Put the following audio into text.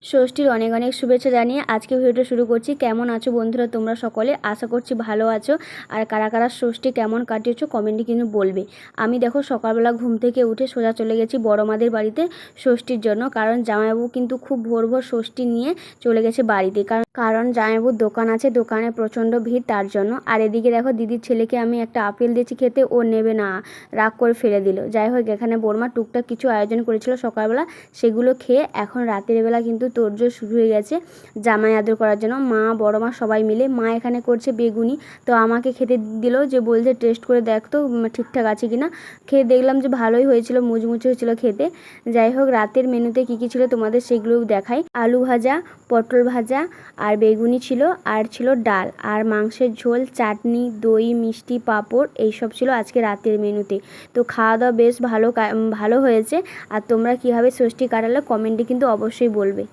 ষষ্ঠীর অনেক অনেক শুভেচ্ছা জানিয়ে আজকে ভিডিওটা শুরু করছি। কেমন আছো বন্ধুরা তোমরা সকলে? আশা করছি ভালো আছো। আর কারা কারা ষষ্ঠী কেমন কাটিয়েছো কমেন্টে কিন্তু বলবে। আমি দেখো সকালবেলা ঘুম থেকে উঠে সোজা চলে গেছি বড় মাদের বাড়িতে ষষ্ঠীর জন্য, কারণ জামাইবাবু কিন্তু খুব ভোর ভোর ষষ্ঠী নিয়ে চলে গেছে বাড়িতে, কারণ জামাইবাবুর দোকান আছে, দোকানে প্রচণ্ড ভিড় তার জন্য। আর এদিকে দেখো দিদির ছেলেকে আমি একটা আপেল দিয়েছি খেতে, ও নেবে না, রাগ করে ফেলে দিল। যাই হোক, এখানে বড়মা টুকটাক কিছু আয়োজন করেছিল সকালবেলা, সেগুলো খেয়ে এখন রাতের বেলা কিন্তু তোড়জোড় শুরু হয়ে গেছে জামাই আদর করার জন্য। মা বড় মা সবাই মিলে, মা এখানে করছে বেগুনি, তো আমাকে খেতে দিল, যে বলছে টেস্ট করে দেখ তো ঠিকঠাক আছে কিনা। খেয়ে দেখলাম যে ভালোই হয়েছিল, মুচমুচে হয়েছিল খেতে। যাই হোক, রাতের মেনুতে কী কী ছিল তোমাদের সেগুলোও দেখাই। আলু ভাজা, পটল ভাজা আর বেগুনি ছিল, আর ছিল ডাল আর মাংসের ঝোল, চাটনি, দই, মিষ্টি, পাঁপড়, এইসব ছিল আজকে রাতের মেনুতে। তো খাওয়া দাওয়া বেশ ভালো হয়েছে। আর তোমরা কীভাবে ষষ্ঠী কাটালে কমেন্টে কিন্তু অবশ্যই বলবে।